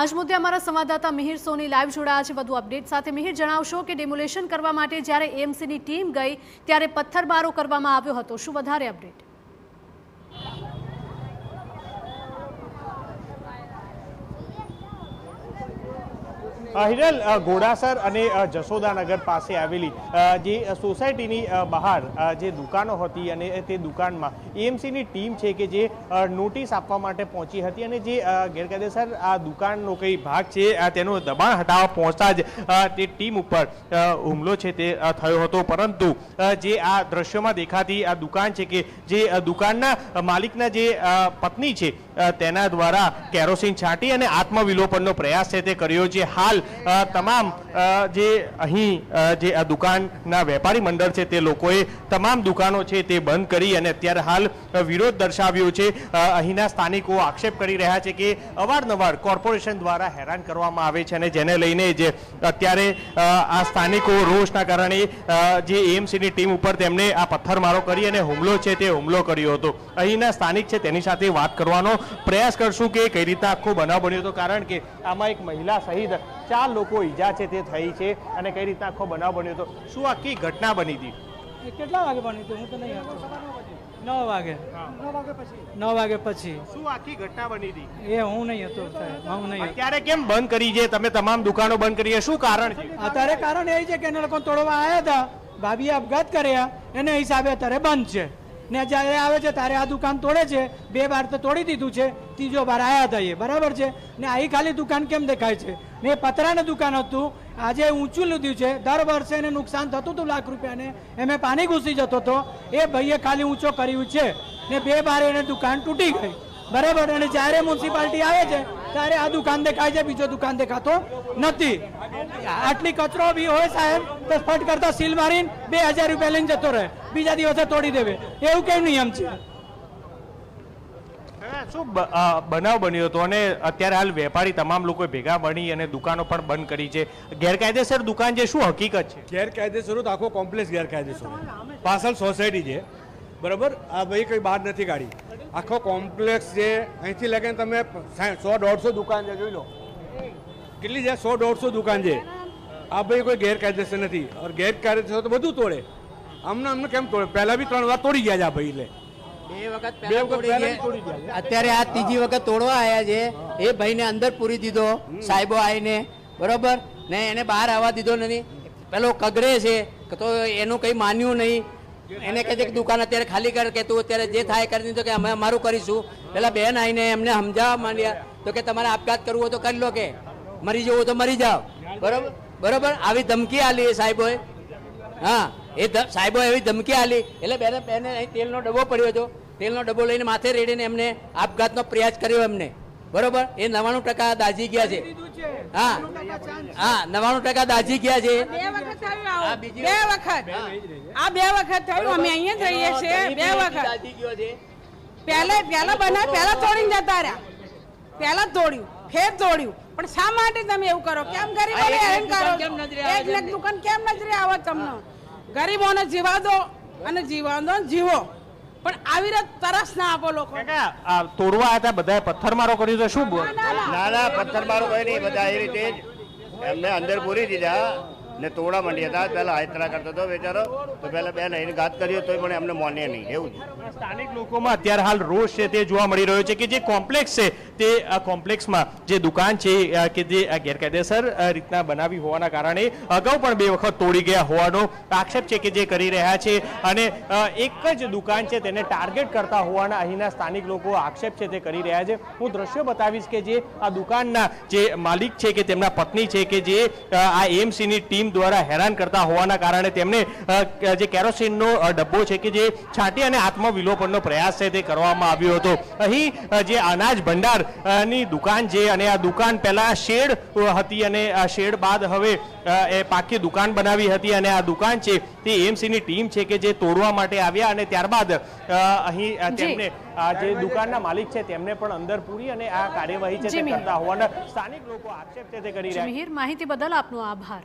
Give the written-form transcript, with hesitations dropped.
આજ મુદ્દે અમારા સંવાદદાતા મિહિર સોની લાઈવ જોડાયા છે વધુ અપડેટ સાથે। મિહિર, જણાવશો કે ડેમોલેશન કરવા માટે જ્યારે એએમસીની ટીમ ગઈ ત્યારે પથ્થરમારો કરવામાં આવ્યો હતો, શું વધારે અપડેટ? હિરલ, ઘોડાસર અને જશોદાનગર પાસે આવેલી જે સોસાયટીની બહાર જે દુકાનો હતી અને તે દુકાનમાં એએમસીની ટીમ છે કે જે નોટિસ આપવા માટે પહોંચી હતી અને જે ગેરકાયદેસર આ દુકાનનો કઈ ભાગ છે તેનું દબાણ હટાવવા પહોંચતા જ તે ટીમ ઉપર હુમલો છે તે થયો હતો। પરંતુ જે આ દ્રશ્યોમાં દેખાતી આ દુકાન છે કે જે દુકાનના માલિકના જે પત્ની છે તેના દ્વારા કેરોસીન છાંટી અને આત્મવિલોપનનો પ્રયાસ છે તે કર્યો છે। હાલ તમામ જે અહીં જે આ દુકાનના વેપારી મંડળ છે તે લોકોએ તમામ દુકાનો છે તે બંધ કરી અને અત્યારે હાલ વિરોધ દર્શાવ્યો છે। અહીંના સ્થાનિકો આક્ષેપ કરી રહ્યા છે કે અવારનવાર કોર્પોરેશન દ્વારા હેરાન કરવામાં આવે છે અને જેને લઈને જે અત્યારે આ સ્થાનિકો રોષના કારણે જે એએમસીની ટીમ ઉપર તેમણે આ પથ્થરમારો કરી અને હુમલો છે તે હુમલો કર્યો હતો। અહીંના સ્થાનિક છે તેની સાથે વાત કરવાનો પ્રયાસ કરશું કે કઈ રીતે આખો બનાવ બન્યો હતો, કારણ કે આમાં એક મહિલા સહિત 4 લોકો ઈજા છે તે થઈ છે અને કઈ રીતે આખો બનાવ બન્યો હતો, શું આખી ઘટના બની હતી? કેટલા વાગે બની હતું? હું તો નહીં હતો। 9 વાગે 9 વાગે પછી શું આખી ઘટના બની હતી? એ હું નહીં હતો સાહેબ, હું નહીં હતો। અત્યારે કેમ બંધ કરી છે તમે? તમામ દુકાનો બંધ કરી, શું કારણ છે? અત્યારે કારણ એ છે કે એને લોકો તોડવા આવ્યા હતા, ભાભીએ આપઘાત કર્યા, એને હિસાબે અત્યારે બંધ છે ને જ્યારે આવે છે ત્યારે આ દુકાન તોડે છે। 2 વાર તો તોડી દીધું છે, 3જો વાર આવ્યા હતા એ, બરાબર છે ને? અહીં ખાલી દુકાન કેમ દેખાય છે ને? એ પતરાનું દુકાન હતું, આજે ઊંચું લીધું છે। દર વર્ષે એને નુકસાન થતું હતું લાખ રૂપિયાને, એમાં પાણી ઘૂસી જતો હતો, એ ભાઈએ ખાલી ઊંચો કર્યું છે ને 2 વાર એને દુકાન તૂટી ગઈ, બરાબર। અને જ્યારે મ્યુનિસિપાલિટી આવે છે ત્યારે આ દુકાન દેખાય છે, બીજો દુકાન દેખાતો નથી। આટલી કચરો બી હોય સાહેબ તો ફટ કરતા સીલ મારીને 2000 રૂપિયા લઈને જતો રહે, બીજા દિવસે તોડી દેવે, એવું કેમ નિયમ છે? શું બનાવ બન્યો હતો અને અત્યારે હાલ વેપારી તમામ લોકો ભેગા બની અને દુકાનો પણ બંધ કરી છે? ગેરકાયદેસર દુકાન છે, શું હકીકત છે? ગેરકાયદેસર તો આખો કોમ્પ્લેક્સ ગેરકાયદેસર પાછળ સોસાયટી છે, બરાબર? આ ભાઈ કંઈ બહાર નથી કાઢી, આખો કોમ્પ્લેક્સ છે। અહીંથી લગીને તમે 100-150 દુકાન છે, જોઈ લો કેટલી છે, 100-150 દુકાન છે। આ ભાઈ કોઈ ગેરકાયદેસર નથી, और ગેરકાયદેસર તો બધું તોડે। અમને કેમ તોડે? પહેલા બી 3 વાર તોડી ગયા છે આ ભાઈ, એટલે 2 વખત તોડી ગયા, અત્યારે આ 3જી વખત તોડવા આવ્યા છે। એ ભાઈને અંદર પૂરી દીધો સાહેબો આવીને, બરોબર ને? એને બહાર આવવા દીધો નથી, પેલો કગરે છે તો એનું કંઈ માન્યું નહીં। એને કહે છે કે દુકાન અત્યારે ખાલી કર, કે તું અત્યારે જે થાય કરી દીધો, કે અમે અમારું કરીશું। પેલા બેન આવીને એમને સમજાવવા માંડ્યા તો કે તમારે આપઘાત કરવું હોય તો કરી લો, કે મરી જવું તો મરી જાઓ, બરોબર બરોબર। આવી ધમકી આલી એ સાહેબોએ, હા એ સાહેબો એવી ધમકી આલી એટલે બેને અહીં તેલનો ડબ્બો પડ્યો હતો, તેલનો ડબ્બો લઈને માથે રેડીને એમને આપઘાતનો પ્રયાસ કર્યો એમને, બરોબર? એ 99% દાઝી ગયા છે। હા હા 99% દાઝી ગયા છે। 2 વખત થયું, અમે અહીંયા જ રહીએ છીએ। 2 વખત દાઝી ગયો છે। પહેલા બનાવ, પહેલા તોડીને જતા રહ્યા, પહેલા તોડ્યું, ફેર તોડ્યું, પણ શા માટે તમે એવું કરો? કેમ ગરીબોને હેરાન કરો? એક દુકાન કેમ નજરે આવે તમને? ગરીબોને જીવા દો અને જીવો, પણ આવી રીતે તરસ ના આપો લોકો। તોડવા હતા બધા પથ્થરમારો કર્યો તો શું? ના પથ્થરમારો કઈ નહીં, બધા એ રીતે જ એમને અંદર પૂરી દીધા ને તોડા માંડ્યા હતા। પહેલા આયતરા કરતો હતો બેચારો, તો પહેલા બેન એને ઘાત કર્યો તો પણ એમને માને નહીં, એવું છે। સ્થાનિક લોકોમાં અત્યારે હાલ રોષ છે તે જોવા મળી રહ્યો છે કે જે કોમ્પ્લેક્સ છે તે આ કોમ્પ્લેક્સમાં જે દુકાન છે કે જે ગેરકાયદેસર રીતના બનાવી હોવાના કારણે અગાઉ પણ 2 વખત તોડી ગયા હોવાનો આક્ષેપ છે કે જે કરી રહ્યા છે અને એક જ દુકાન છે તેને ટાર્ગેટ કરતા હોવાના અહીંના સ્થાનિક લોકો આક્ષેપ છે તે કરી રહ્યા છે। હું દ્રશ્યો બતાવીશ કે જે આ દુકાનના જે માલિક છે કે તેમના પત્ની છે કે જે આ એએમસીની ટીમ દ્વારા હેરાન કરતા હોવાના કારણે તેમને જે કેરોસીનનો ડબ્બો છે કે જે છાંટી અને આત્મવિલોપનનો પ્રયાસ છે તે કરવામાં આવ્યો હતો। અહીં જે અનાજ ભંડારની દુકાન છે અને આ દુકાન પહેલા શેડ હતી અને આ શેડ બાદ હવે એ પાકી દુકાન બનાવી હતી અને આ દુકાન છે તે એએમસીની ટીમ છે કે જે તોડવા માટે આવ્યા અને ત્યારબાદ અહીં તેમને જે દુકાનના માલિક છે તેમને પણ અંદર પૂરી અને આ કાર્યવાહી છે તે કરતા હોવાના સ્થાનિક લોકો આક્ષેપ છે તે કરી રહ્યા છે। મિહિર, માહિતી બદલ આપનો આભાર।